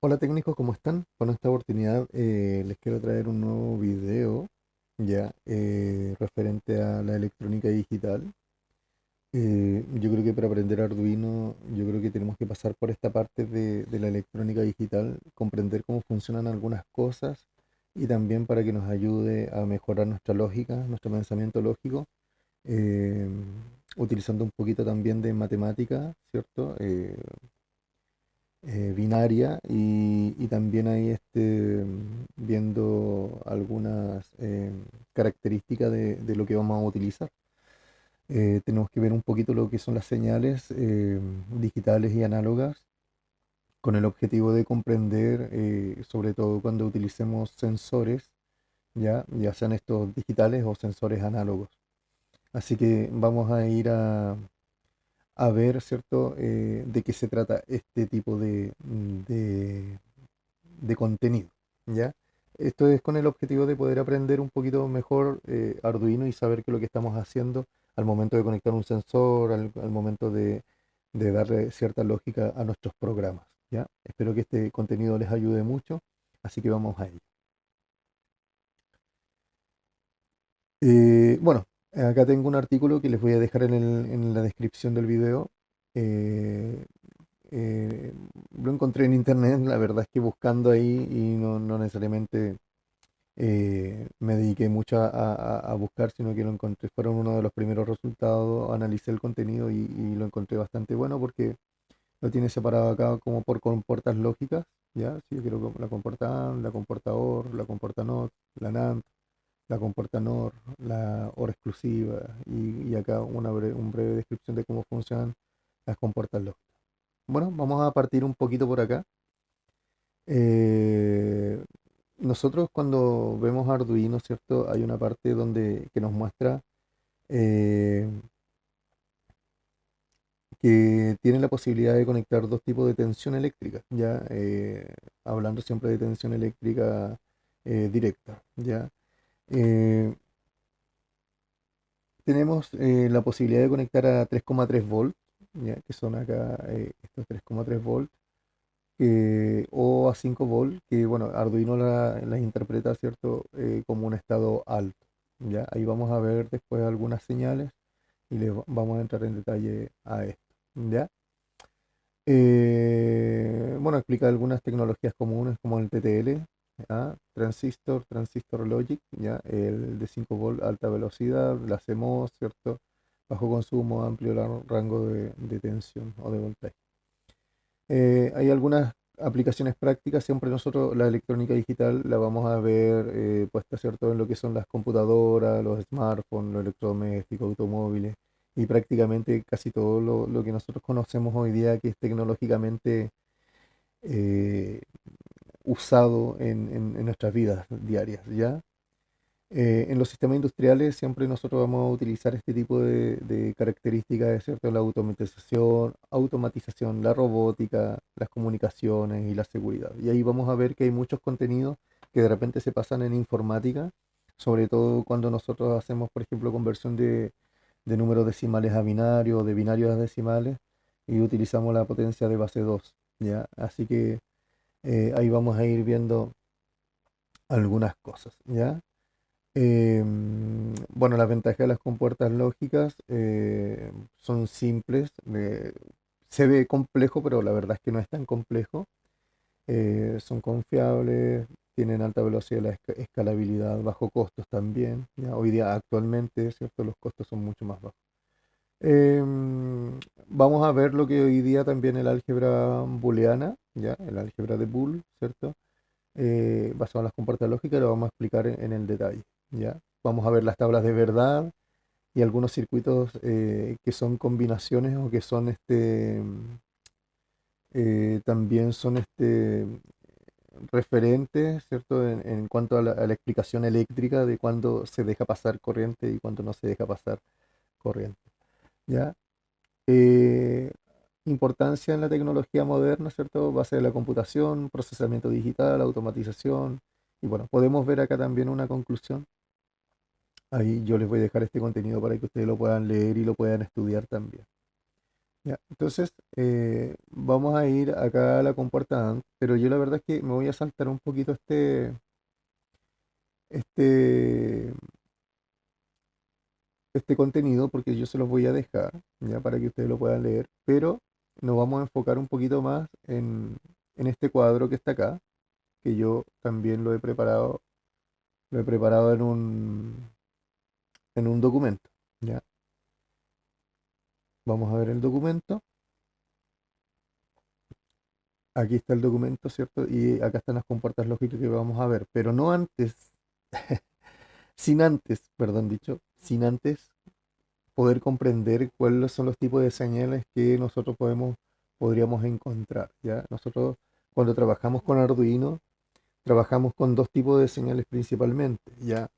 Hola técnicos, ¿cómo están? Con esta oportunidad les quiero traer un nuevo video ya referente a la electrónica digital. Yo creo que para aprender Arduino, yo creo que tenemos que pasar por esta parte de la electrónica digital, comprender cómo funcionan algunas cosas y también para que nos ayude a mejorar nuestra lógica, nuestro pensamiento lógico, eh, utilizando un poquito también de matemática, ¿cierto? Binaria y también ahí viendo algunas características de lo que vamos a utilizar. Tenemos que ver un poquito lo que son las señales digitales y análogas con el objetivo de comprender, sobre todo cuando utilicemos sensores, ya sean estos digitales o sensores análogos. Así que vamos a ir a ver, ¿cierto?, de qué se trata este tipo de contenido, ¿ya? Esto es con el objetivo de poder aprender un poquito mejor Arduino y saber qué es lo que estamos haciendo al momento de conectar un sensor, al momento de darle cierta lógica a nuestros programas, ¿ya? Espero que este contenido les ayude mucho, así que vamos a ello. Bueno, acá tengo un artículo que les voy a dejar en la descripción del video. Eh, eh, lo encontré en internet, la verdad es que buscando ahí y no necesariamente me dediqué mucho a buscar, sino que lo encontré, fueron uno de los primeros resultados, analicé el contenido y lo encontré bastante bueno porque lo tiene separado acá como por compuertas lógicas, ¿ya? Si yo quiero la compuerta AND, la compuerta OR, la compuerta NOT, la NAND, la compuerta NOR, la OR exclusiva y acá una breve descripción de cómo funcionan las compuertas lógicas. Bueno, vamos a partir un poquito por acá. Eh, Nosotros cuando vemos Arduino, ¿cierto? Hay una parte donde que nos muestra eh, que tiene la posibilidad de conectar dos tipos de tensión eléctrica, ya hablando siempre de tensión eléctrica directa, ya. Eh, Tenemos la posibilidad de conectar a 3,3 volts, ya, que son acá estos 3,3 volts o a 5 volts, que bueno, Arduino las interpreta, ¿cierto? Como un estado alto, ¿ya? Ahí vamos a ver después algunas señales y vamos a entrar en detalle a esto, ¿ya? Bueno, explica algunas tecnologías comunes como el TTL, ¿ya? Transistor Logic, ¿ya? El de 5 volts alta velocidad, la CMOS, ¿cierto? Bajo consumo, amplio rango de tensión o de voltaje. Hay algunas aplicaciones prácticas, siempre nosotros la electrónica digital la vamos a ver puesta, ¿cierto?, en lo que son las computadoras, los smartphones, los electrodomésticos, automóviles y prácticamente casi todo lo que nosotros conocemos hoy día que es tecnológicamente eh, usado en nuestras vidas diarias, ¿ya? En los sistemas industriales siempre nosotros vamos a utilizar este tipo de características, ¿cierto? La automatización, la robótica, las comunicaciones y la seguridad. Y ahí vamos a ver que hay muchos contenidos que de repente se pasan en informática, sobre todo cuando nosotros hacemos, por ejemplo, conversión de números decimales a binarios, de binarios a decimales, y utilizamos la potencia de base 2, ¿ya? Así que ahí vamos a ir viendo algunas cosas, ¿ya? Bueno, las ventajas de las compuertas lógicas son simples. Se ve complejo, pero la verdad es que no es tan complejo. Son confiables, tienen alta velocidad, la escalabilidad, bajo costos también. ¿Ya? Hoy día, actualmente, ¿cierto? Los costos son mucho más bajos. Vamos a ver lo que hoy día también el álgebra booleana, ¿ya? El álgebra de Boole, ¿cierto? Basado en las compuertas lógicas, lo vamos a explicar en el detalle, ¿ya? Vamos a ver las tablas de verdad y algunos circuitos que son combinaciones o que son también son referentes, ¿cierto? En cuanto a la explicación eléctrica de cuándo se deja pasar corriente y cuándo no se deja pasar corriente, ¿ya? Eh, Importancia en la tecnología moderna, ¿cierto? Base de la computación, procesamiento digital, automatización. Y bueno, podemos ver acá también una conclusión Ahí yo les voy a dejar este contenido para que ustedes lo puedan leer y lo puedan estudiar también. Ya, entonces, vamos a ir acá a la compuerta AND, pero yo la verdad es que me voy a saltar un poquito este, este contenido porque yo se los voy a dejar, ya, para que ustedes lo puedan leer, pero nos vamos a enfocar un poquito más en este cuadro que está acá, que yo también lo he preparado en un documento, ya. Vamos a ver el documento. Aquí está el documento, ¿cierto? Y acá están las compuertas lógicas que vamos a ver, pero no antes, sin antes, perdón dicho, sin antes poder comprender cuáles son los tipos de señales que nosotros podríamos encontrar, ¿ya? Nosotros cuando trabajamos con Arduino, trabajamos con dos tipos de señales principalmente, ¿ya?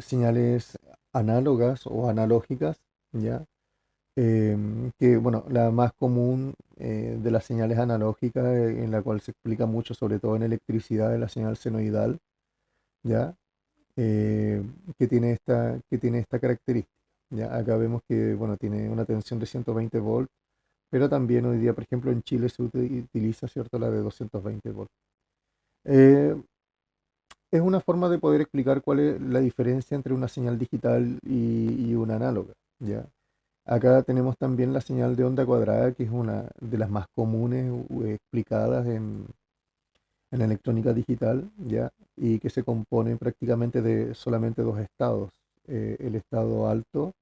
Señales análogas o analógicas, ¿ya? Que bueno, la más común de las señales analógicas, en la cual se explica mucho, sobre todo en electricidad, es la señal senoidal, ¿ya? Eh, que tiene esta característica. ¿Ya? Acá vemos que bueno, tiene una tensión de 120 volts, pero también hoy día, por ejemplo, en Chile se utiliza, ¿cierto?, la de 220 volts. Eh, es una forma de poder explicar cuál es la diferencia entre una señal digital y una análoga, ¿ya? Acá tenemos también la señal de onda cuadrada, que es una de las más comunes explicadas en la electrónica digital, ¿ya? Y que se compone prácticamente de solamente dos estados, el estado alto,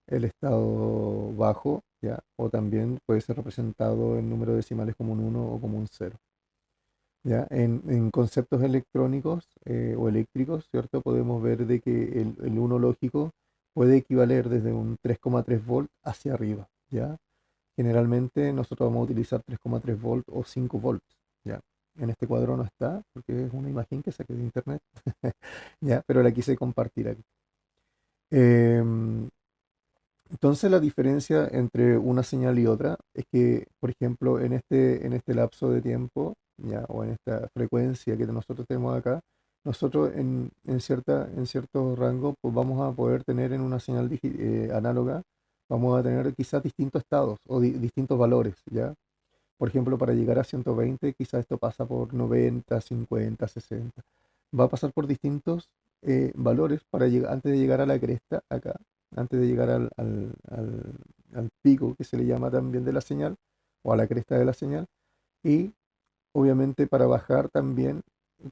el estado bajo, ¿ya? O también puede ser representado en número decimales como un uno o como un cero, ¿ya? En conceptos electrónicos o eléctricos, ¿cierto? Podemos ver de que el 1 lógico puede equivaler desde un 3,3 volt hacia arriba, ¿ya? Generalmente nosotros vamos a utilizar 3,3 volt o 5 volts, ¿ya? En este cuadro no está, porque es una imagen que saqué de internet, ¿ya? Pero la quise compartir aquí. Em, entonces la diferencia entre una señal y otra es que, por ejemplo, en este lapso de tiempo, ¿ya? O en esta frecuencia que nosotros tenemos acá, nosotros en cierto rango pues vamos a poder tener en una señal análoga, vamos a tener quizás distintos estados o distintos valores, ¿ya? Por ejemplo, para llegar a 120, quizás esto pasa por 90, 50, 60. Va a pasar por distintos valores para llegar, antes de llegar a la cresta acá, antes de llegar al pico que se le llama también de la señal, o a la cresta de la señal. Y obviamente para bajar también,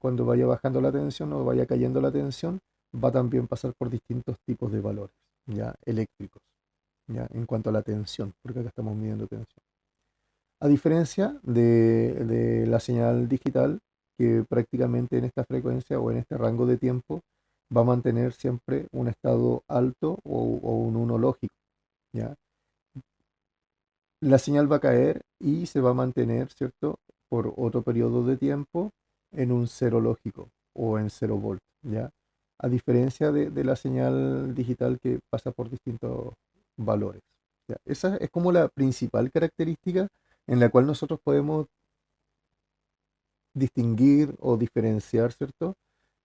cuando vaya bajando la tensión o vaya cayendo la tensión, va también a pasar por distintos tipos de valores, ya eléctricos, ya en cuanto a la tensión, porque acá estamos midiendo tensión. A diferencia de la señal digital, que prácticamente en esta frecuencia o en este rango de tiempo va a mantener siempre un estado alto o un uno lógico, ¿ya? La señal va a caer y se va a mantener, ¿cierto?, por otro periodo de tiempo en un cero lógico o en cero volt, ¿ya? A diferencia de la señal digital que pasa por distintos valores, ¿ya? Esa es como la principal característica en la cual nosotros podemos distinguir o diferenciar, ¿cierto?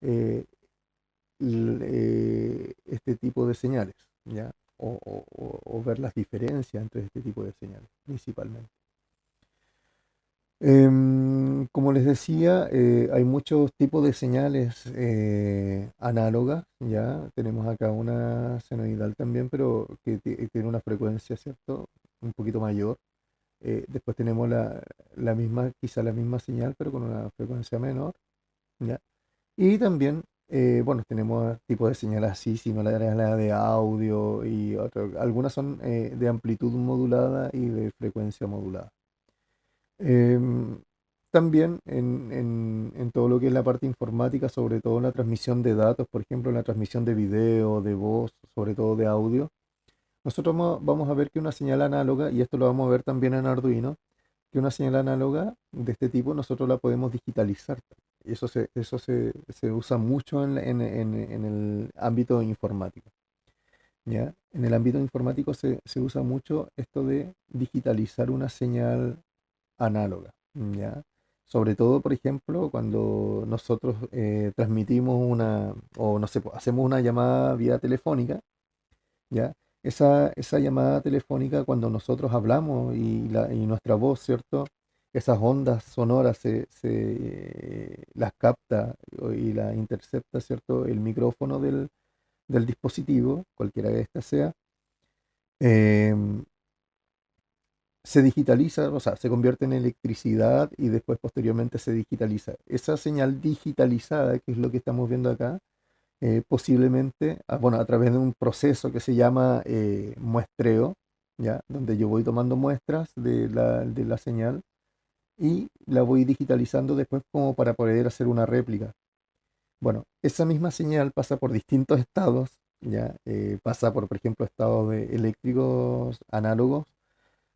Eh, este tipo de señales, ¿ya? O ver las diferencias entre este tipo de señales, principalmente. Como les decía, hay muchos tipos de señales análogas, ¿ya? Tenemos acá una senoidal también, pero que tiene una frecuencia, ¿cierto?, un poquito mayor. Después tenemos la misma, quizá la misma señal, pero con una frecuencia menor, ¿ya? Y también, bueno, tenemos tipos de señales así, similares a la de audio y otras. Algunas son de amplitud modulada y de frecuencia modulada. Em, También en todo lo que es la parte informática, sobre todo en la transmisión de datos, por ejemplo, en la transmisión de video, de voz, sobre todo de audio, nosotros vamos a ver que una señal análoga, y esto lo vamos a ver también en Arduino, que una señal análoga de este tipo nosotros la podemos digitalizar. Y se usa mucho en el ámbito informático, ¿ya? En el ámbito informático se usa mucho esto de digitalizar una señal análoga, ¿ya? Sobre todo, por ejemplo, cuando nosotros transmitimos o no sé, pues, hacemos una llamada vía telefónica, ¿ya? Esa llamada telefónica, cuando nosotros hablamos y nuestra voz, ¿cierto? Esas ondas sonoras las capta y las intercepta, ¿cierto? El micrófono del dispositivo, cualquiera que ésta sea, em, se digitaliza, o sea, se convierte en electricidad y después posteriormente se digitaliza. Esa señal digitalizada, que es lo que estamos viendo acá, posiblemente, bueno, a través de un proceso que se llama muestreo, ¿ya? Donde yo voy tomando muestras de la señal y la voy digitalizando después como para poder hacer una réplica. Bueno, esa misma señal pasa por distintos estados, ¿ya? Pasa por ejemplo, estados eléctricos análogos,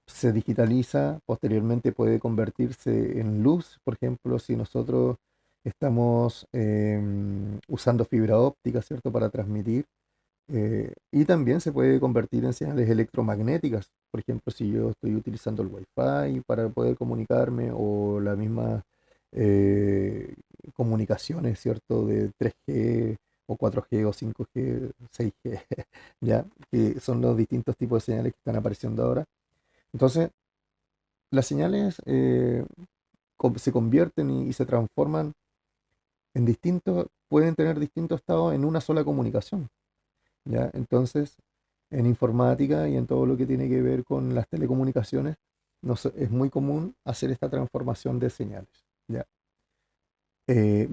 se digitaliza, posteriormente puede convertirse en luz, por ejemplo, si nosotros estamos usando fibra óptica, ¿cierto?, para transmitir, y también se puede convertir en señales electromagnéticas, por ejemplo, si yo estoy utilizando el Wi-Fi para poder comunicarme o la misma eh, comunicaciones, ¿cierto?, de 3G o 4G o 5G, 6G, ¿ya? Que son los distintos tipos de señales que están apareciendo ahora. Entonces, las señales se convierten y se transforman en pueden tener distintos estados en una sola comunicación, ¿ya? Entonces, en informática y en todo lo que tiene que ver con las telecomunicaciones, es muy común hacer esta transformación de señales, ¿ya?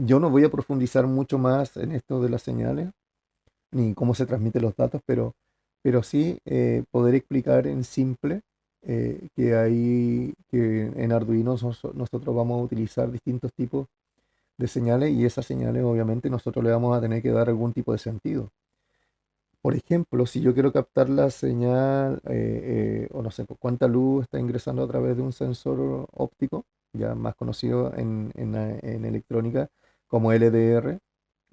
Yo no voy a profundizar mucho más en esto de las señales, ni cómo se transmiten los datos, pero sí poder explicar en simple que en Arduino nosotros vamos a utilizar distintos tipos de señales y esas señales obviamente nosotros le vamos a tener que dar algún tipo de sentido. Por ejemplo, si yo quiero captar la señal o no sé pues, cuánta luz está ingresando a través de un sensor óptico, ya más conocido en electrónica como LDR,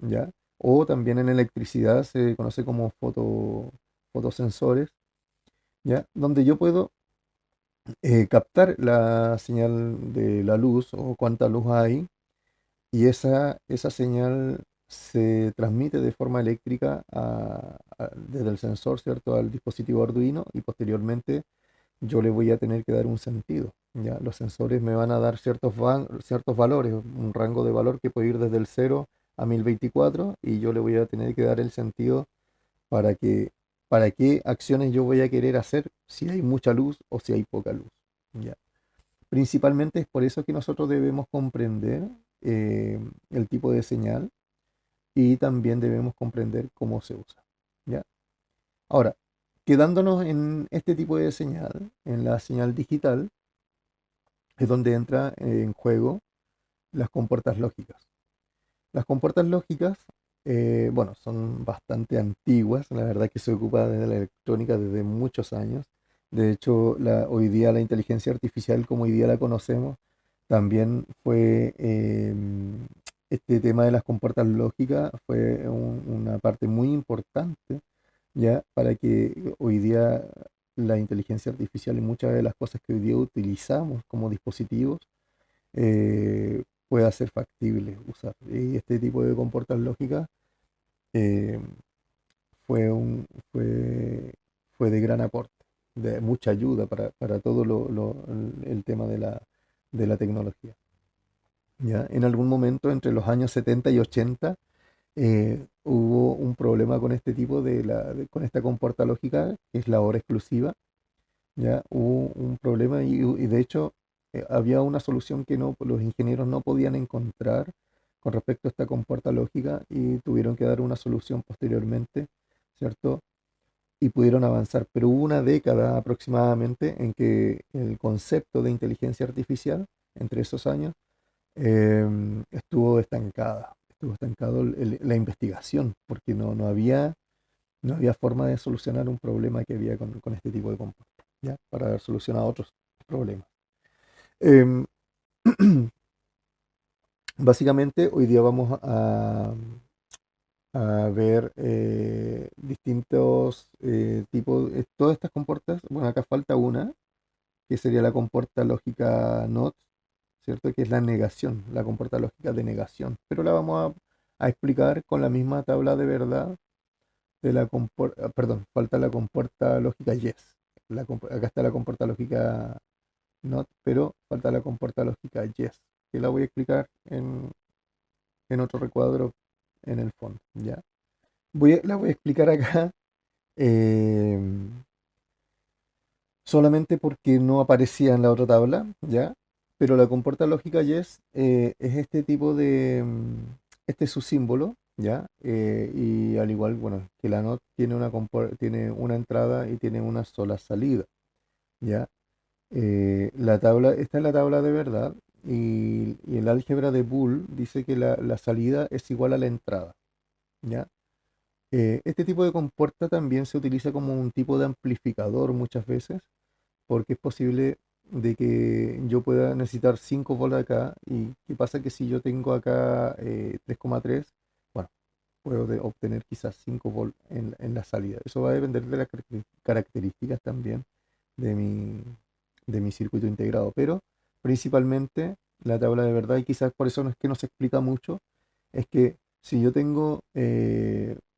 ¿ya? O también en electricidad se conoce como fotosensores, ¿ya? Donde yo puedo captar la señal de la luz o cuánta luz hay y esa señal se transmite de forma eléctrica desde el sensor, ¿cierto?, al dispositivo Arduino y posteriormente yo le voy a tener que dar un sentido, ¿ya? Los sensores me van a dar ciertos valores, un rango de valor que puede ir desde el 0 a 1024 y yo le voy a tener que dar el sentido para para qué acciones yo voy a querer hacer, si hay mucha luz o si hay poca luz, ¿ya? Principalmente es por eso que nosotros debemos comprender el tipo de señal y también debemos comprender cómo se usa, ¿ya? Ahora, quedándonos en este tipo de señal, en la señal digital, es donde entra en juego las compuertas lógicas. Las compuertas lógicas, bueno, son bastante antiguas, la verdad que se ocupa de la electrónica desde muchos años. De hecho, hoy día la inteligencia artificial, como hoy día la conocemos, también fue, este tema de las compuertas lógicas fue una parte muy importante, ya, para que hoy día la inteligencia artificial y muchas de las cosas que hoy día utilizamos como dispositivos pueda ser factible usar. Y este tipo de compuertas lógicas eh, fue, un, fue, fue de gran aporte, de mucha ayuda para todo el tema de la tecnología. ¿Ya? En algún momento, entre los años 70 y 80, hubo un problema con este tipo con esta compuerta lógica, que es la hora exclusiva. ¿Ya? Hubo un problema y de hecho había una solución que los ingenieros no podían encontrar con respecto a esta compuerta lógica y tuvieron que dar una solución posteriormente, ¿cierto? Y pudieron avanzar. Pero hubo una década aproximadamente en que el concepto de inteligencia artificial, entre esos años, estuvo estancado la investigación, porque no había forma de solucionar un problema que había con este tipo de compuestos, ¿ya? Para dar solución a otros problemas. Em, Básicamente, hoy día vamos a ver distintos tipos, todas estas compuertas, bueno, acá falta una, que sería la compuerta lógica NOT, ¿cierto? Que es la negación, la compuerta lógica de negación. Pero la vamos a explicar con la misma tabla de verdad de la compuerta, perdón, falta la compuerta lógica yes. Acá está la compuerta lógica not, pero falta la compuerta lógica yes, que la voy a explicar en otro recuadro en el fondo, ¿ya? La voy a explicar acá eh, solamente porque no aparecía en la otra tabla, ¿ya? Pero la compuerta lógica yes es este tipo de, este es su símbolo, ¿ya? Y al igual, bueno, que la NOT tiene tiene una entrada y tiene una sola salida, ¿ya? Esta es la tabla de verdad y el álgebra de Boole dice que la salida es igual a la entrada, ¿ya? Este tipo de compuerta también se utiliza como un tipo de amplificador muchas veces porque es posible de que yo pueda necesitar 5 volts acá y qué pasa que si yo tengo acá 3,3, bueno, puedo obtener quizás 5 volts en la salida. Eso va a depender de las características también de de mi circuito integrado, pero principalmente la tabla de verdad, y quizás por eso no es que no se explica mucho, es que si yo tengo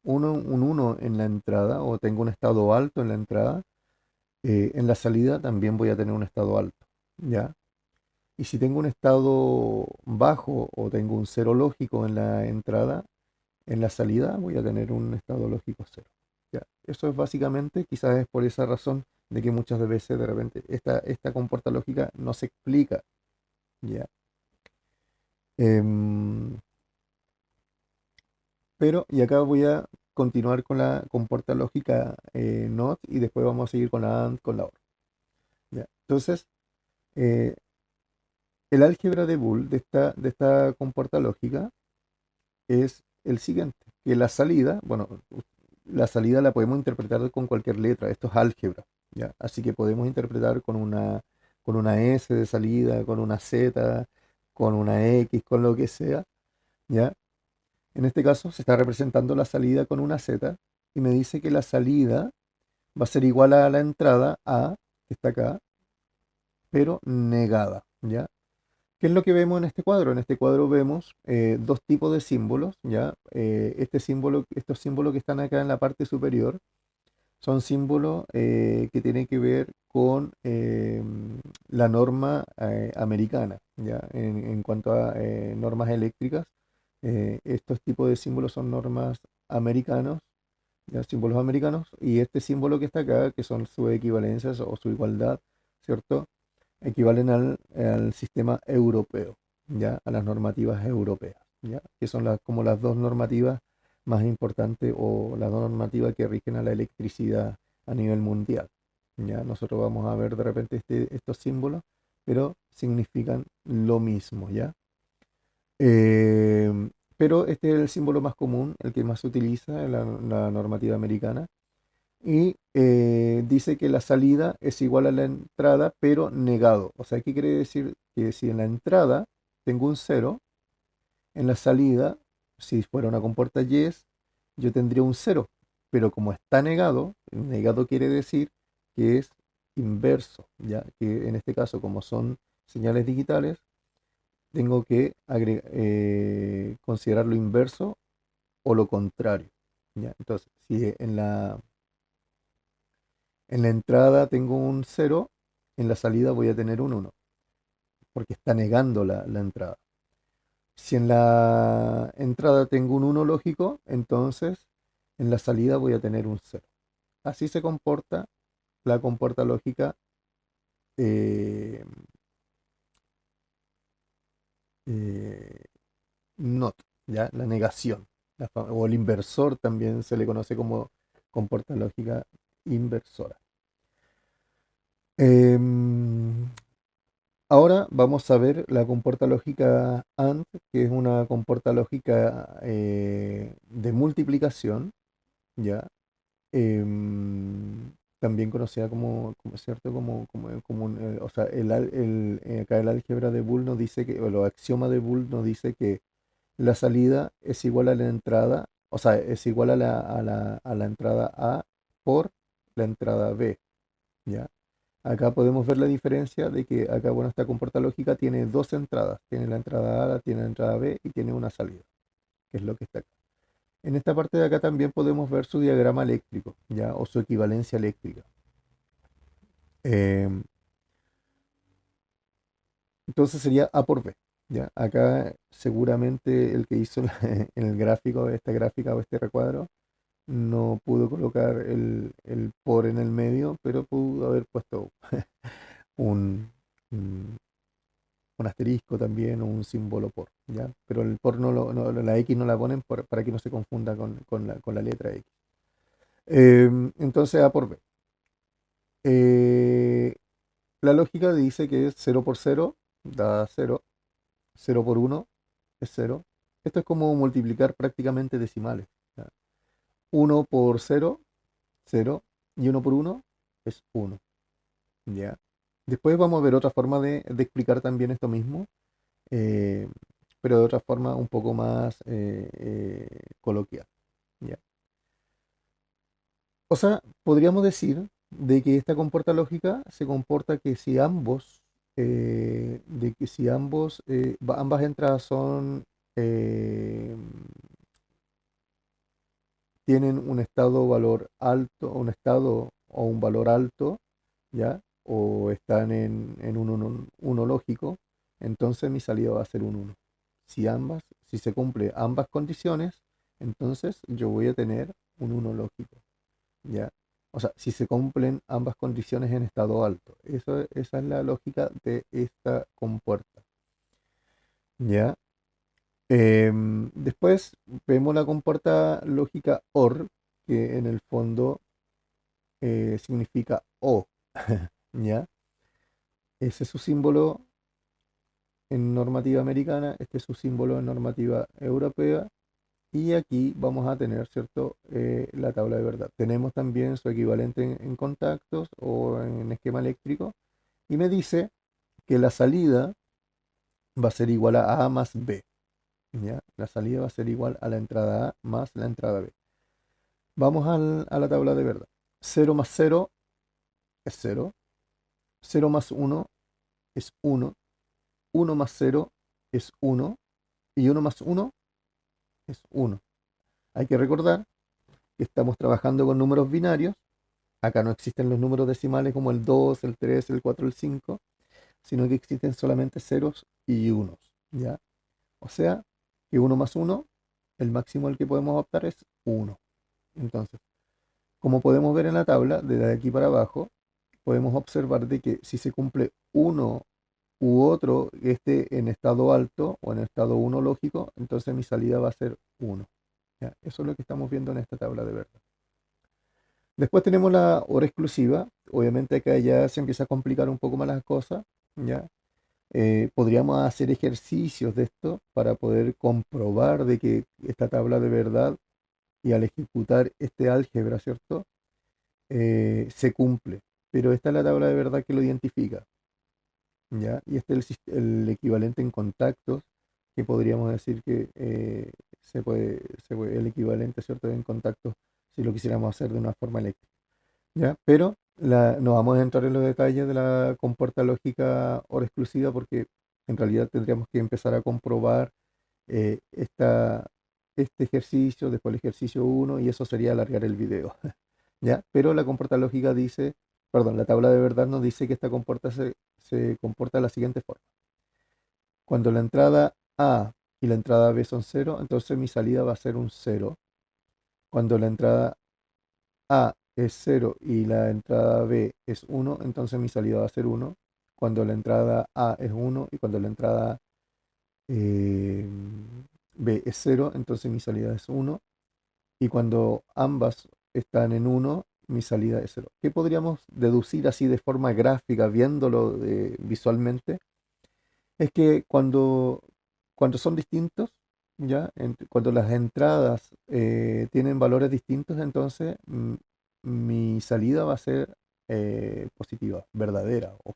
un uno en la entrada o tengo un estado alto en la entrada, en la salida también voy a tener un estado alto, ¿ya? Y si tengo un estado bajo o tengo un cero lógico en la entrada, en la salida voy a tener un estado lógico cero, ¿ya? Eso es básicamente, quizás es por esa razón de que muchas veces de repente esta compuerta lógica no se explica, ¿ya? Em, pero, y acá voy a continuar con la compuerta lógica NOT y después vamos a seguir con la AND, con la OR, ¿ya? Entonces, eh, el álgebra de Boole de esta compuerta lógica es el siguiente, que la salida, bueno, la salida la podemos interpretar con cualquier letra, esto es álgebra, ¿ya? Así que podemos interpretar con una S de salida, con una Z, con una X, con lo que sea, ¿ya? En este caso se está representando la salida con una Z y me dice que la salida va a ser igual a la entrada A, que está acá, pero negada, ¿ya? ¿Qué es lo que vemos en este cuadro? En este cuadro vemos dos tipos de símbolos, ¿ya? Estos símbolos que están acá en la parte superior son símbolos que tienen que ver con la norma americana, ¿ya? En cuanto a normas eléctricas, estos tipos de símbolos son normas americanos, ¿ya? Símbolos americanos, y este símbolo que está acá, que son sus equivalencias o su igualdad, ¿cierto? Equivalen al sistema europeo, ¿ya? A las normativas europeas, ¿ya? Que son como las dos normativas más importantes o las dos normativas que rigen a la electricidad a nivel mundial, ¿ya? Nosotros vamos a ver de repente estos símbolos, pero significan lo mismo, ¿ya? Pero este es el símbolo más común, el que más se utiliza en la normativa americana y dice que la salida es igual a la entrada, pero negado. O sea, ¿qué quiere decir? Que si en la entrada tengo un cero, en la salida, si fuera una compuerta yes, yo tendría un cero. Pero como está negado, negado quiere decir que es inverso, ¿ya? Que en este caso, como son señales digitales, tengo que considerar lo inverso o lo contrario, ¿ya? Entonces, si en la entrada tengo un cero, en la salida voy a tener un uno porque está negando la entrada. Si en la entrada tengo un uno lógico, entonces en la salida voy a tener un cero. Así se comporta la compuerta lógica eh, eh, NOT, ¿ya? La negación, o el inversor también se le conoce como compuerta lógica inversora. Em, Ahora vamos a ver la compuerta lógica AND, que es una compuerta lógica de multiplicación, ¿ya? También conocida ¿cierto? O sea, acá el álgebra de Boole nos dice que, o el axioma de Boole nos dice que la salida es igual a la entrada, o sea, es igual a la entrada A por la entrada B, ¿ya? Acá podemos ver la diferencia de que acá, bueno, esta compuerta lógica tiene dos entradas. Tiene la entrada A, tiene la entrada B y tiene una salida, que es lo que está acá. En esta parte de acá también podemos ver su diagrama eléctrico, ¿ya? O su equivalencia eléctrica. Em, entonces sería A por B, ¿ya? Acá seguramente el que hizo en el gráfico, esta gráfica o este recuadro, no pudo colocar el por en el medio, pero pudo haber puesto un, un- un asterisco también o un símbolo por, ¿ya? Pero el por la X no la ponen para que no se confunda con la letra X. Entonces A por B. Eh, la lógica dice que es cero por cero da cero, cero por uno es cero. Esto es como multiplicar prácticamente decimales, ¿ya? 1 por cero, cero, y uno por uno es uno, ¿ya? Después vamos a ver otra forma de explicar también esto mismo, eh, pero de otra forma un poco más coloquial, ¿ya? O sea, podríamos decir de que esta compuerta lógica se comporta que si ambos, de que si ambos, ambas entradas son, eh, tienen un estado valor alto, un estado o un valor alto, ¿ya? O están en un uno lógico, entonces mi salida va a ser un uno. Si se cumple ambas condiciones, entonces yo voy a tener un uno lógico, ¿ya? O sea, si se cumplen ambas condiciones en estado alto. Esa es la lógica de esta compuerta, ¿ya? Después vemos la compuerta lógica OR, que en el fondo significa O, ¿ya? Ese es su símbolo en normativa americana, este es su símbolo en normativa europea, y aquí vamos a tener, ¿cierto? La tabla de verdad. Tenemos también su equivalente en contactos o en esquema eléctrico, y me dice que la salida va a ser igual a más B, ¿ya? La salida va a ser igual a la entrada A más la entrada B. Vamos a la tabla de verdad. Cero más cero es cero, cero más uno es uno, uno más cero es uno y uno más uno es uno. Hay que recordar que estamos trabajando con números binarios. Acá no existen los números decimales como el 2, el 3, el 4, el 5, sino que existen solamente ceros y unos, ¿ya? O sea, que uno más uno, el máximo al que podemos optar es uno. Entonces, como podemos ver en la tabla, de aquí para abajo, podemos observar de que si se cumple uno u otro, este en estado alto o en estado uno lógico, entonces mi salida va a ser uno, ¿ya? Eso es lo que estamos viendo en esta tabla de verdad. Después tenemos la hora exclusiva. Obviamente acá ya se empieza a complicar un poco más las cosas, ¿ya? Podríamos hacer ejercicios de esto para poder comprobar de que esta tabla de verdad y al ejecutar este álgebra, ¿cierto? Se cumple. Pero esta es la tabla de verdad que lo identifica, ¿ya? Y este es el equivalente en contactos, que podríamos decir que el equivalente, ¿cierto? En contactos, si lo quisiéramos hacer de una forma eléctrica, ¿ya? Pero no vamos a entrar en los detalles de la compuerta lógica hora exclusiva porque en realidad tendríamos que empezar a comprobar eh, esta, este ejercicio, después el ejercicio uno y eso sería alargar el video, ¿ya? Pero la compuerta lógica dice, perdón, la tabla de verdad nos dice que esta compuerta se comporta de la siguiente forma. Cuando la entrada A y la entrada B son cero, entonces mi salida va a ser un cero. Cuando la entrada A es cero y la entrada B es uno, entonces mi salida va a ser uno. Cuando la entrada A es uno y cuando la entrada eh, B es cero, entonces mi salida es uno. Y cuando ambas están en uno, mi salida es cero. ¿Qué podríamos deducir así de forma gráfica, viéndolo visualmente? Es que cuando son distintos, ¿ya? Cuando las entradas tienen valores distintos, entonces mi salida va a ser positiva, verdadera o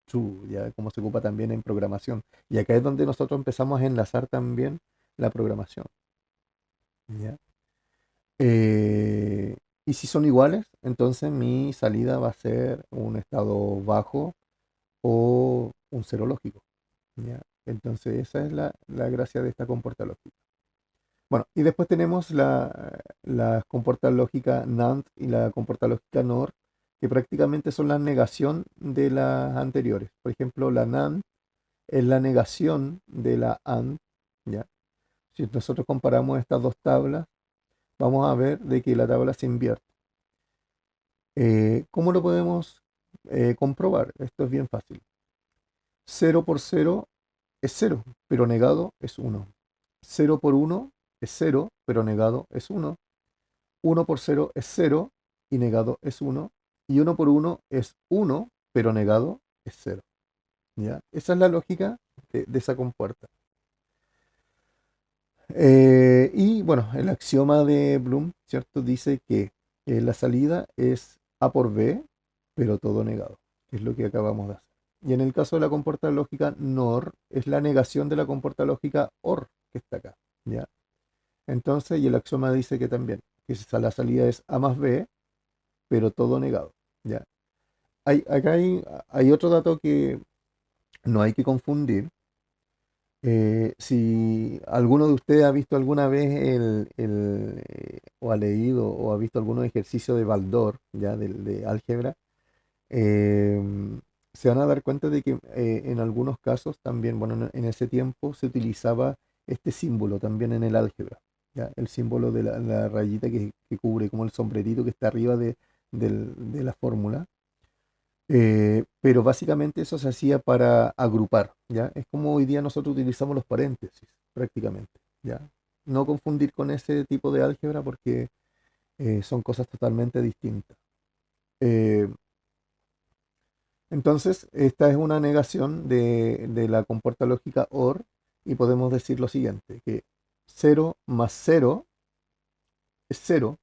true, ¿ya? Como se ocupa también en programación. Y acá es donde nosotros empezamos a enlazar también la programación, ¿ya? Eh, Y si son iguales, entonces mi salida va a ser un estado bajo o un cero lógico. ¿Ya? Entonces esa es la gracia de esta compuerta lógica. Bueno, y después tenemos la compuerta lógica NAND y la compuerta lógica NOR, que prácticamente son la negación de las anteriores. Por ejemplo, la NAND es la negación de la AND. ¿Ya? Si nosotros comparamos estas dos tablas, vamos a ver de que la tabla se invierte. ¿Cómo lo podemos comprobar? Esto es bien fácil. Cero por cero es cero, pero negado es uno. Cero por uno es cero, pero negado es uno. Uno por cero es cero y negado es uno. Y uno por uno es uno, pero negado es cero. ¿Ya? Esa es la lógica de esa compuerta. Y bueno, el axioma de Bloom, ¿cierto? Dice que la salida es A por B, pero todo negado, que es lo que acabamos de hacer. Y en el caso de la compuerta lógica NOR, es la negación de la compuerta lógica OR, que está acá, ¿ya? Entonces, y el axioma dice que también, que la salida es A más B, pero todo negado, ¿ya? Acá hay otro dato que no hay que confundir. Si alguno de ustedes ha visto alguna vez o ha leído o ha visto algunos ejercicios de Baldor, ya de álgebra, em, se van a dar cuenta de que en algunos casos también, bueno, en ese tiempo se utilizaba este símbolo también en el álgebra, ¿ya? El símbolo de la rayita que cubre como el sombrerito que está arriba de la fórmula. Pero básicamente eso se hacía para agrupar, ¿ya? Es como hoy día nosotros utilizamos los paréntesis, prácticamente, ¿ya? No confundir con ese tipo de álgebra porque son cosas totalmente distintas. Eh, entonces, esta es una negación de la compuerta lógica OR y podemos decir lo siguiente, que cero más cero es cero,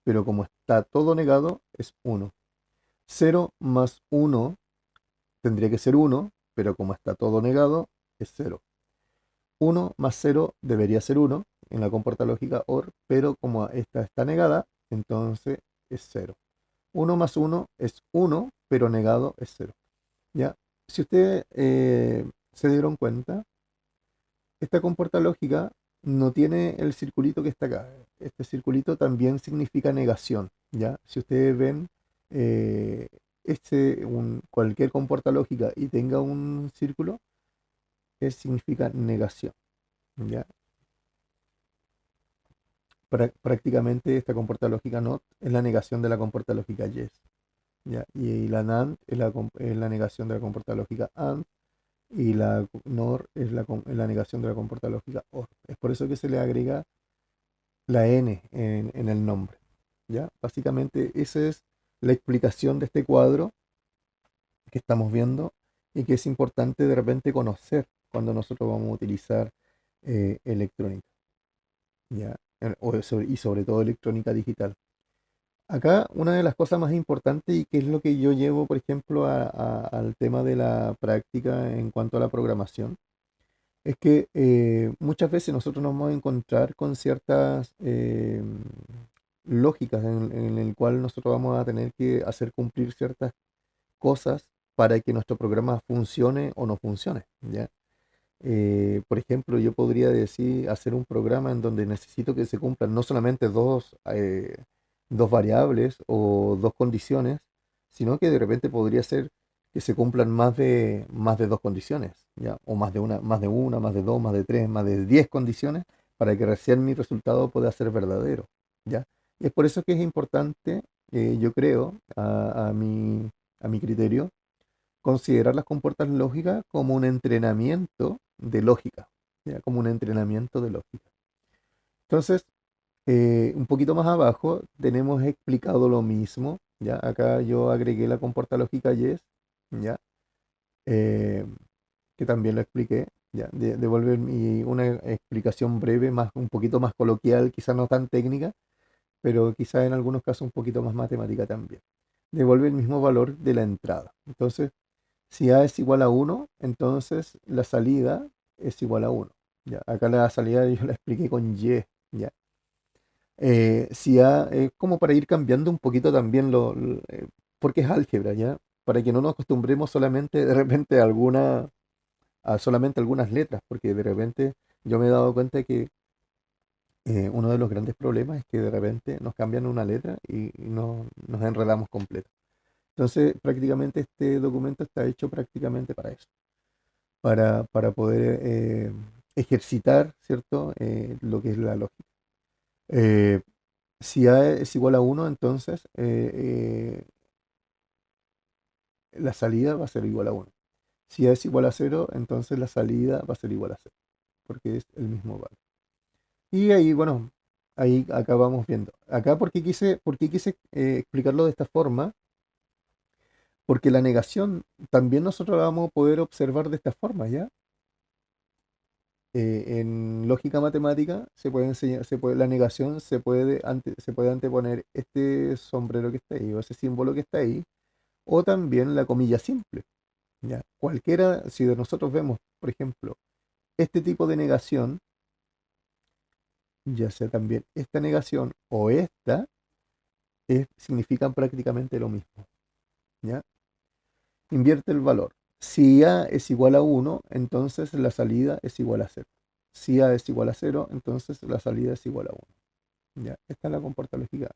pero como está todo negado es uno. Cero más uno tendría que ser uno, pero como está todo negado, es cero. Uno más cero debería ser uno en la compuerta lógica OR, pero como esta está negada, entonces es cero. Uno más uno es uno, pero negado es cero. ¿Ya? Si ustedes se dieron cuenta, esta compuerta lógica no tiene el circulito que está acá. Este circulito también significa negación. ¿Ya? Si ustedes ven eh, cualquier compuerta lógica y tenga un círculo, significa negación. ¿Ya? Prácticamente esta compuerta lógica NOT es la negación de la compuerta lógica YES. ¿Ya? Y la NAND es la negación de la compuerta lógica AND y la NOR es la negación de la compuerta lógica OR. Es por eso que se le agrega la N en el nombre. ¿Ya? Básicamente esa es la explicación de este cuadro que estamos viendo y que es importante de repente conocer cuando nosotros vamos a utilizar electrónica. ¿Ya? Y sobre todo electrónica digital. Acá una de las cosas más importantes y que es lo que yo llevo, por ejemplo, al tema de la práctica en cuanto a la programación, es que muchas veces nosotros nos vamos a encontrar con ciertas lógicas en el cual nosotros vamos a tener que hacer cumplir ciertas cosas para que nuestro programa funcione o no funcione, ¿ya? Por ejemplo, yo podría decir hacer un programa en donde necesito que se cumplan no solamente dos variables o dos condiciones, sino que de repente podría ser que se cumplan más de dos condiciones, ¿ya? O más de una, más de dos, más de tres, más de 10 condiciones para que recién mi resultado pueda ser verdadero, ¿ya? Y es por eso que es importante, yo creo, a mi criterio, considerar las compuertas lógicas como un entrenamiento de lógica, ¿ya? Como un entrenamiento de lógica. Entonces, un poquito más abajo tenemos explicado lo mismo, ¿ya? Acá yo agregué la compuerta lógica yes, ¿ya? Eh, que también lo expliqué, ¿ya? Devolver una explicación breve, un poquito más coloquial, quizás no tan técnica, pero quizás en algunos casos un poquito más matemática también. Devuelve el mismo valor de la entrada. Entonces, si A es igual a uno, entonces la salida es igual a uno. Ya, acá la salida yo la expliqué con Y. Ya. Si A, como para ir cambiando un poquito también porque es álgebra, ¿ya? Para que no nos acostumbremos solamente de repente a solamente algunas letras, porque de repente yo me he dado cuenta que uno de los grandes problemas es que de repente nos cambian una letra y nos enredamos completo. Entonces, prácticamente este documento está hecho prácticamente para eso, para poder ejercitar, ¿cierto? Lo que es la lógica. Eh, si A es igual a uno, entonces la salida va a ser igual a uno. Si A es igual a cero, entonces la salida va a ser igual a cero, porque es el mismo valor. Y ahí, bueno, ahí acá vamos viendo. Acá, ¿por qué quise explicarlo de esta forma? Porque la negación también nosotros la vamos a poder observar de esta forma, ¿ya? En lógica matemática se puede enseñar, la negación se puede anteponer este sombrero que está ahí o ese símbolo que está ahí, o también la comilla simple, ¿ya? Cualquiera, si de nosotros vemos, por ejemplo, este tipo de negación, ya sea también esta negación o esta, significan prácticamente lo mismo, ¿ya? Invierte el valor. Si A es igual a uno, entonces la salida es igual a cero. Si A es igual a cero, entonces la salida es igual a uno. ¿Ya? Esta es la comporta lógica.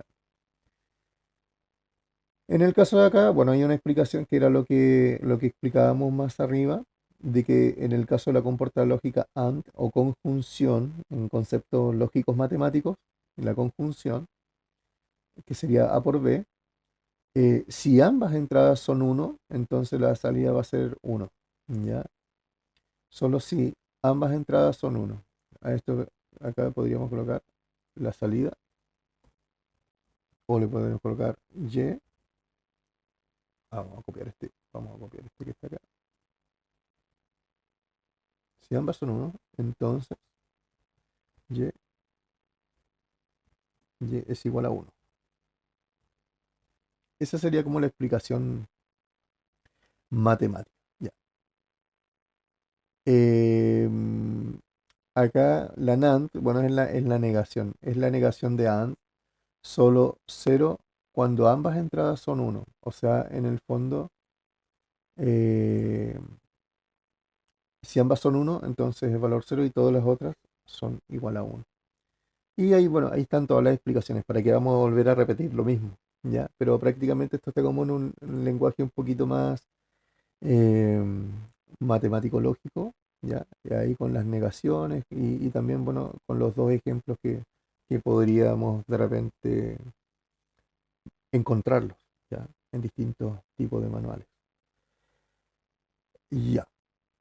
En el caso de acá, bueno, hay una explicación que era lo que explicábamos más arriba, de que en el caso de la comporta lógica AND o conjunción, en conceptos lógicos matemáticos, la conjunción, que sería A por B, si ambas entradas son uno, entonces la salida va a ser uno. ¿Ya? Solo si ambas entradas son uno. A esto acá podríamos colocar la salida o le podemos colocar Y. Vamos a copiar este que está acá. Si ambas son uno, entonces Y, Y es igual a uno. Esa sería como la explicación matemática. Ya. Em, Acá la NAND, bueno, es la negación. Es la negación de AND, solo cero cuando ambas entradas son uno. O sea, en el fondo, eh, si ambas son uno, entonces es valor cero y todas las otras son igual a uno. Y ahí, bueno, ahí están todas las explicaciones, para que vamos a volver a repetir lo mismo, ¿ya? Pero prácticamente esto está como en un lenguaje un poquito más eh, matemático-lógico, ¿ya? Y ahí con las negaciones y también, bueno, con los dos ejemplos que podríamos de repente encontrarlos, ¿ya? En distintos tipos de manuales. Ya.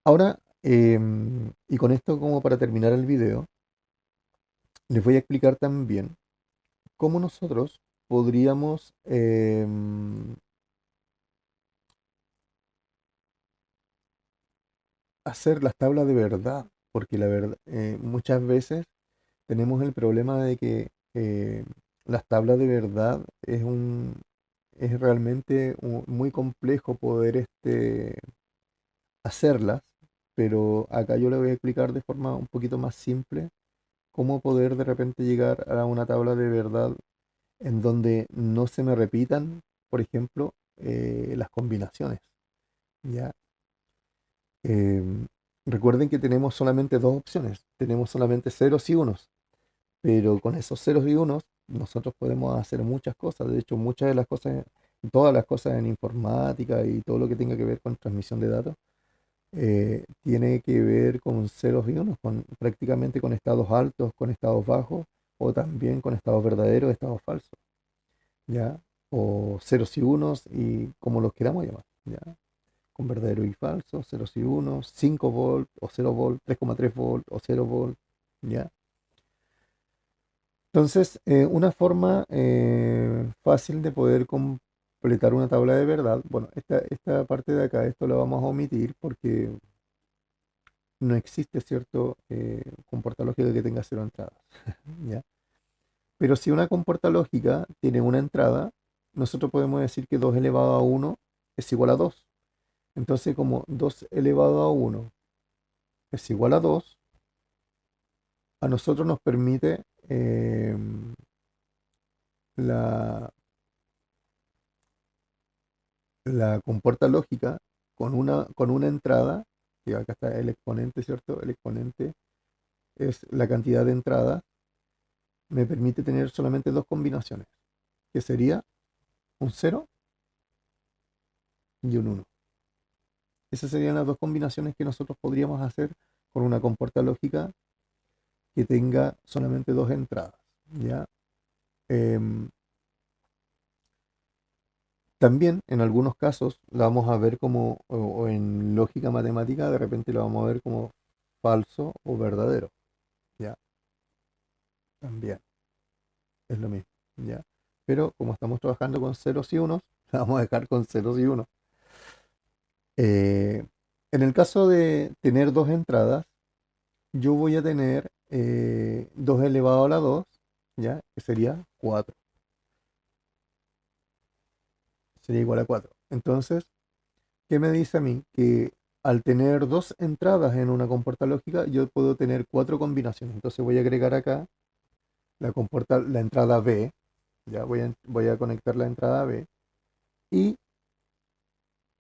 Ahora, y con esto como para terminar el video, les voy a explicar también cómo nosotros podríamos hacer las tablas de verdad, porque la verdad, muchas veces tenemos el problema de que las tablas de verdad es realmente muy complejo poder hacerlas, pero acá yo le voy a explicar de forma un poquito más simple cómo poder de repente llegar a una tabla de verdad en donde no se me repitan, por ejemplo, las combinaciones, ¿ya? Em, Recuerden que tenemos solamente dos opciones, tenemos solamente ceros y unos, pero con esos ceros y unos nosotros podemos hacer muchas cosas. De hecho, muchas de las cosas, todas las cosas en informática y todo lo que tenga que ver con transmisión de datos, tiene que ver con ceros y unos, prácticamente con estados altos, con estados bajos, o también con estados verdaderos, estados falsos, ¿ya? O ceros y unos y como los queramos llamar, ¿ya? Con verdadero y falso, ceros y unos, 5 volt o 0 volt, 3,3 volt o 0 volt, ¿ya? Entonces, una forma fácil de poder completar una tabla de verdad, bueno, esta parte de acá, esto lo vamos a omitir porque no existe cierto comporta lógica que tenga cero entradas, ¿ya? Pero si una comporta lógica tiene una entrada, nosotros podemos decir que 2 elevado a uno es igual a 2. Entonces, como 2 elevado a uno es igual a 2, a nosotros nos permite la, la compuerta lógica con una entrada, que acá está el exponente, ¿cierto? El exponente es la cantidad de entradas, me permite tener solamente dos combinaciones, que sería un cero y un uno. Esas serían las dos combinaciones que nosotros podríamos hacer con una compuerta lógica que tenga solamente dos entradas, ¿ya? Em, También en algunos casos la vamos a ver como, o en lógica matemática, de repente lo vamos a ver como falso o verdadero, ¿ya? También es lo mismo, ¿ya? Pero como estamos trabajando con ceros y unos, la vamos a dejar con ceros y unos. Eh, en el caso de tener dos entradas, yo voy a tener 2 elevado a la 2, ¿ya? Que sería 4. Sería igual a 4. Entonces, ¿qué me dice a mí? Que al tener dos entradas en una compuerta lógica, yo puedo tener cuatro combinaciones. Entonces voy a agregar acá la entrada B, ya voy a conectar la entrada B y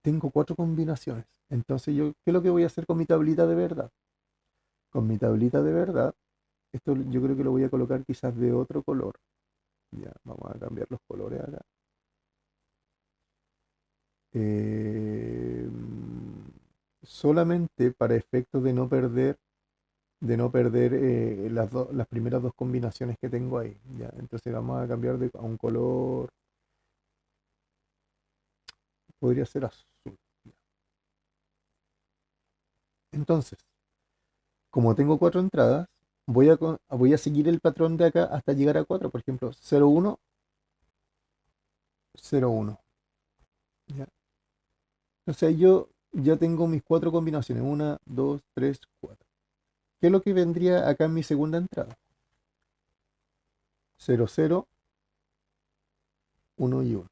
tengo cuatro combinaciones. Entonces ¿qué es lo que voy a hacer con mi tablita de verdad? Con mi tablita de verdad, esto yo creo que lo voy a colocar quizás de otro color. Ya, vamos a cambiar los colores acá. Eh, Solamente para efectos de no perder las primeras dos combinaciones que tengo ahí. ¿Ya? Entonces vamos a cambiar a un color, podría ser azul. Entonces, como tengo cuatro entradas, voy a seguir el patrón de acá hasta llegar a cuatro. Por ejemplo, 0, 1, 0, 1. ¿Ya? Entonces yo ya tengo mis cuatro combinaciones. Una, dos, tres, cuatro. ¿Qué es lo que vendría acá en mi segunda entrada? 0, 0, 1 y 1.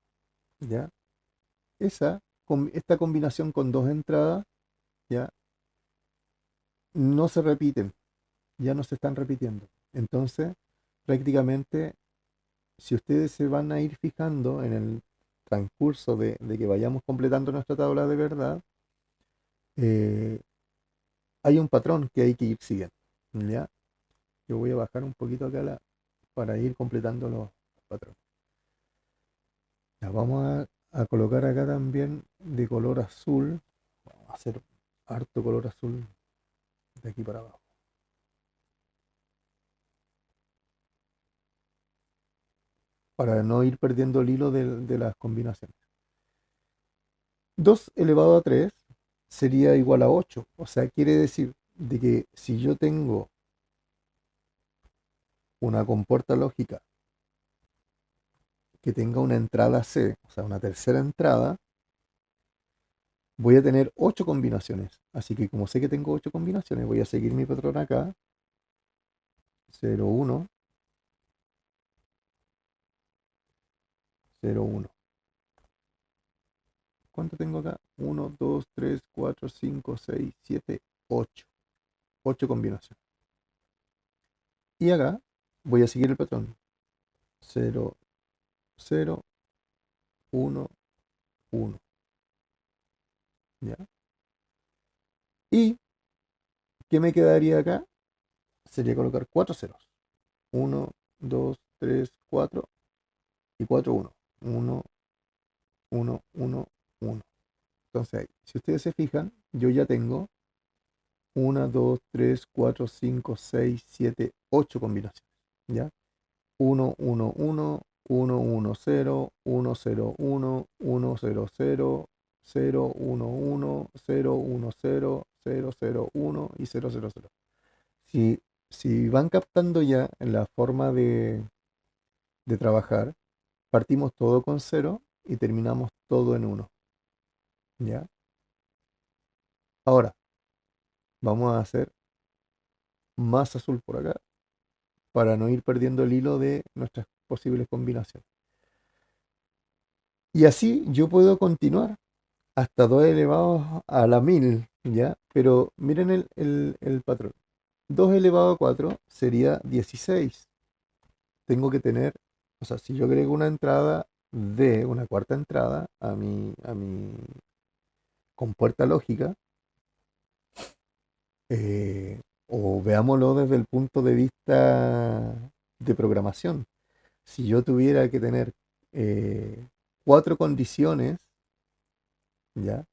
¿Ya? Esta combinación con dos entradas, ¿ya? No se repiten, ya no se están repitiendo. Entonces, prácticamente, si ustedes se van a ir fijando en el transcurso de que vayamos completando nuestra tabla de verdad, eh, hay un patrón que hay que ir siguiendo. ¿Ya? Yo voy a bajar un poquito acá para ir completando los patrones. Ya, vamos a colocar acá también de color azul. Vamos a hacer harto color azul de aquí para abajo, para no ir perdiendo el hilo de las combinaciones. 2 elevado a 3 sería igual a 8. O sea, quiere decir de que si yo tengo una compuerta lógica que tenga una entrada C, o sea, una tercera entrada, voy a tener 8 combinaciones. Así que como sé que tengo 8 combinaciones, voy a seguir mi patrón acá. 0, 1, 0, 1. ¿Cuánto tengo acá? 1, 2, 3, 4, 5, 6, 7, 8. 8 combinaciones. Y acá voy a seguir el patrón. 0, 0, 1, 1. ¿Ya? ¿Y qué me quedaría acá? Sería colocar 4 ceros. 1, 2, 3, 4 y 4, 1. 1, 1, 1, 1. Entonces ahí, si ustedes se fijan, yo ya tengo 1, 2, 3, 4, 5, 6, 7, 8 combinaciones. ¿Ya? 1, 1, 1, 1, 1, 0, 1, 0, 1, 1, 0, 0, 0, 1, 1, 0, 1, 0, 0, 0, 1 y 0, 0, 0. Si, si van captando ya la forma de trabajar, partimos todo con cero y terminamos todo en uno. ¿Ya? Ahora, vamos a hacer más azul por acá para no ir perdiendo el hilo de nuestras posibles combinaciones. Y así yo puedo continuar hasta 2 elevado a la 1000, ¿ya? Pero miren el patrón. 2 elevado a 4 sería 16. Tengo que tener O sea, si yo agrego una entrada D, una cuarta entrada a mi compuerta lógica, o veámoslo desde el punto de vista de programación. Si yo tuviera que tener eh, cuatro condiciones, ¿ya?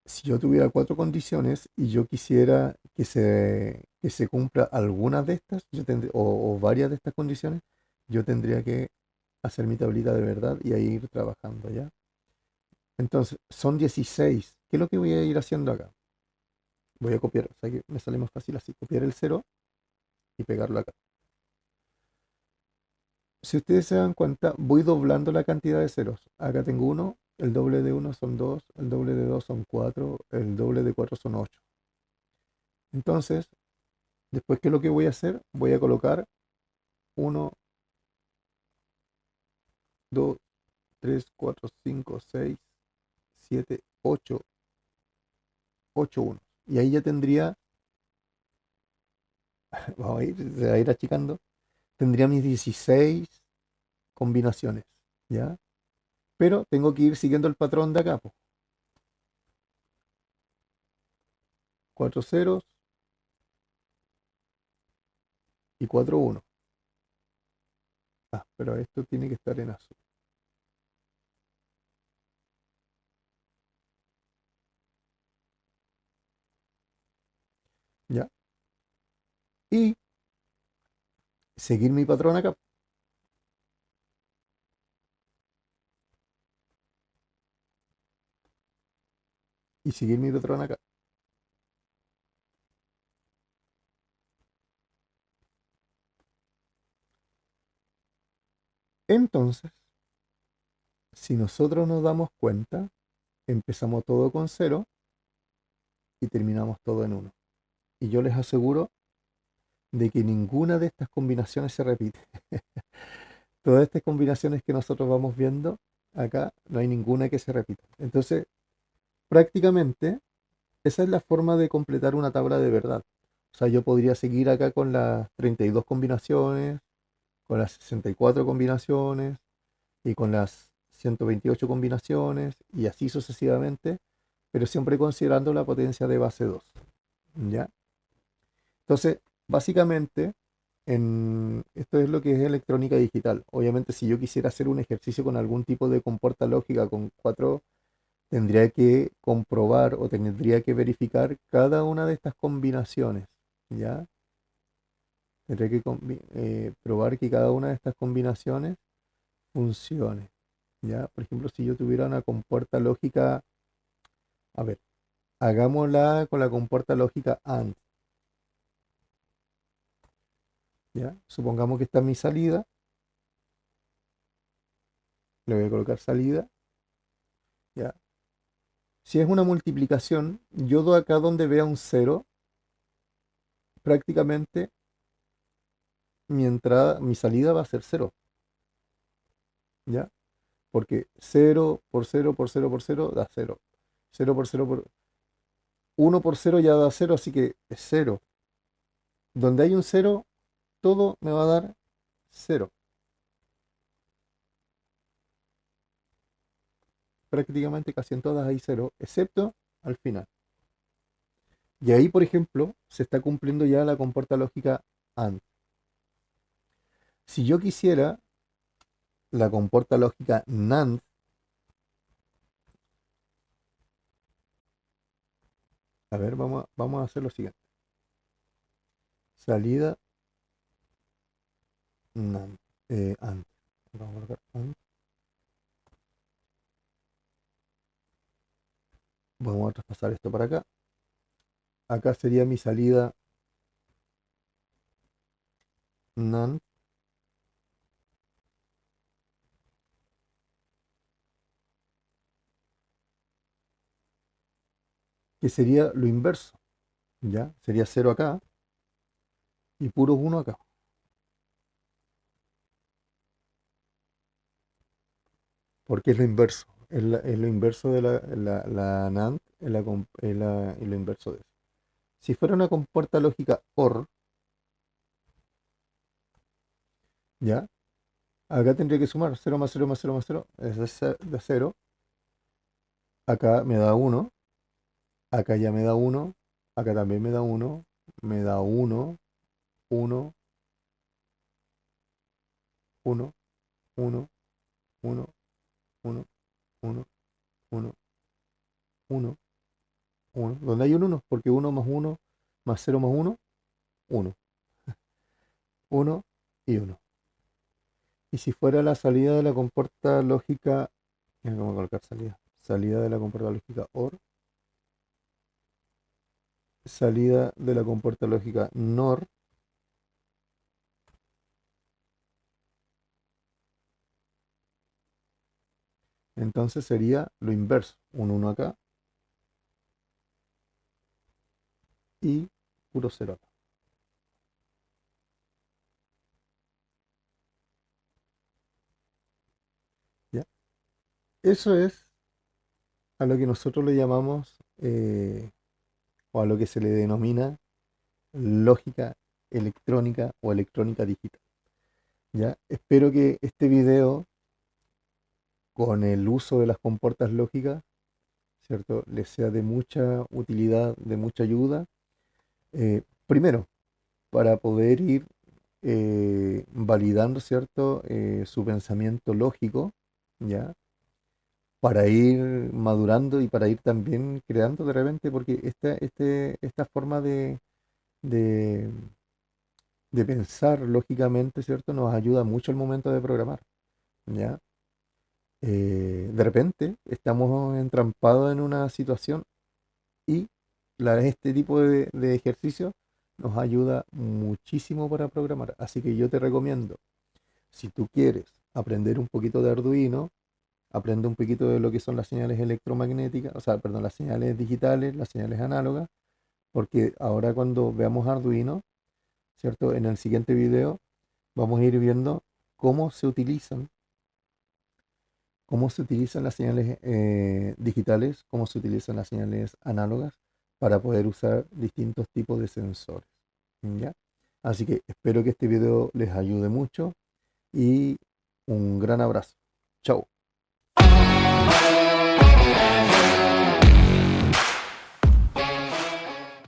Si yo tuviera cuatro condiciones y yo quisiera que se cumpla alguna de estas, o varias de estas condiciones, yo tendría que hacer mi tablita de verdad y ahí ir trabajando, ¿ya? Entonces, son 16. ¿Qué es lo que voy a ir haciendo acá? Voy a copiar, o sea que me sale más fácil así, copiar el cero y pegarlo acá. Si ustedes se dan cuenta, voy doblando la cantidad de ceros. Acá tengo uno, el doble de uno son dos, el doble de dos son cuatro, el doble de cuatro son ocho. Entonces, después, ¿qué es lo que voy a hacer? Voy a colocar uno, 2, 3, 4, 5, 6, 7, 8, 8 unos. Y ahí ya tendría, vamos a ir, se va a ir achicando, tendría mis 16 combinaciones, ¿ya? Pero tengo que ir siguiendo el patrón de acá, po. 4 ceros y 4 unos. Ah, pero esto tiene que estar en azul, ¿ya? Y seguir mi patrón acá, y seguir mi patrón acá. Entonces, si nosotros nos damos cuenta, empezamos todo con cero y terminamos todo en uno. Y yo les aseguro de que ninguna de estas combinaciones se repite. Todas estas combinaciones que nosotros vamos viendo acá, no hay ninguna que se repita. Entonces, prácticamente, esa es la forma de completar una tabla de verdad. O sea, yo podría seguir acá con las 32 combinaciones, con las 64 combinaciones y con las 128 combinaciones y así sucesivamente, pero siempre considerando la potencia de base 2. ¿Ya? Entonces, básicamente, esto es lo que es electrónica digital. Obviamente, si yo quisiera hacer un ejercicio con algún tipo de compuerta lógica con cuatro, tendría que comprobar o tendría que verificar cada una de estas combinaciones, ¿ya? Tendría que probar que cada una de estas combinaciones funcione, ¿ya? Por ejemplo, si yo tuviera una compuerta lógica, a ver, hagámosla con la compuerta lógica AND, ¿ya? Supongamos que esta es mi salida, le voy a colocar salida, ¿ya? Si es una multiplicación, yo doy acá donde vea un cero, prácticamente mi entrada, mi salida va a ser cero, ¿ya? Porque cero por cero por cero por cero da cero. Cero por cero por uno por cero ya da cero, así que es cero. Donde hay un cero, todo me va a dar cero. Prácticamente casi en todas hay cero, excepto al final. Y ahí, por ejemplo, se está cumpliendo ya la compuerta lógica AND. Si yo quisiera la compuerta lógica NAND, a ver, vamos a hacer lo siguiente. Salida NAND, AND. Vamos a colocar AND. Vamos a traspasar esto para acá. Acá sería mi salida NAND, que sería lo inverso, ¿ya? Sería cero acá y puro uno acá. Porque es lo inverso. Es lo inverso de la NAND, es lo inverso de eso. Si fuera una compuerta lógica OR, ¿ya? Acá tendría que sumar 0 más 0 más 0 más 0 es de 0. Acá me da 1. Acá ya me da 1. Acá también me da 1. Me da 1, 1, 1, 1, 1, 1, 1, 1, 1, 1. ¿Dónde hay un 1? Porque 1 más 1 más 0 más 1, 1. 1 y 1. Y si fuera la salida de la compuerta lógica, vamos a colocar salida. Salida de la compuerta lógica OR. Salida de la compuerta lógica NOR. Entonces sería lo inverso. Un 1 acá y puro 0 acá. ¿Ya? Eso es a lo que nosotros le llamamos, o a lo que se le denomina lógica electrónica o electrónica digital. ¿Ya? Espero que este video, con el uso de las compuertas lógicas, ¿cierto?, les sea de mucha utilidad, de mucha ayuda. Primero, para poder ir validando, ¿cierto?, su pensamiento lógico, ¿ya? Para ir madurando y para ir también creando de repente, porque esta forma de, de pensar lógicamente, ¿cierto?, nos ayuda mucho al momento de programar, ¿ya? De repente estamos entrampados en una situación y este tipo de ejercicio nos ayuda muchísimo para programar. Así que yo te recomiendo, si tú quieres aprender un poquito de Arduino, aprende un poquito de lo que son las señales electromagnéticas, o sea, perdón, las señales digitales, las señales análogas, porque ahora cuando veamos Arduino, ¿cierto? En el siguiente video vamos a ir viendo cómo se utilizan, cómo se utilizan las señales digitales, cómo se utilizan las señales análogas para poder usar distintos tipos de sensores, ¿ya? Así que espero que este video les ayude mucho y un gran abrazo. Chao.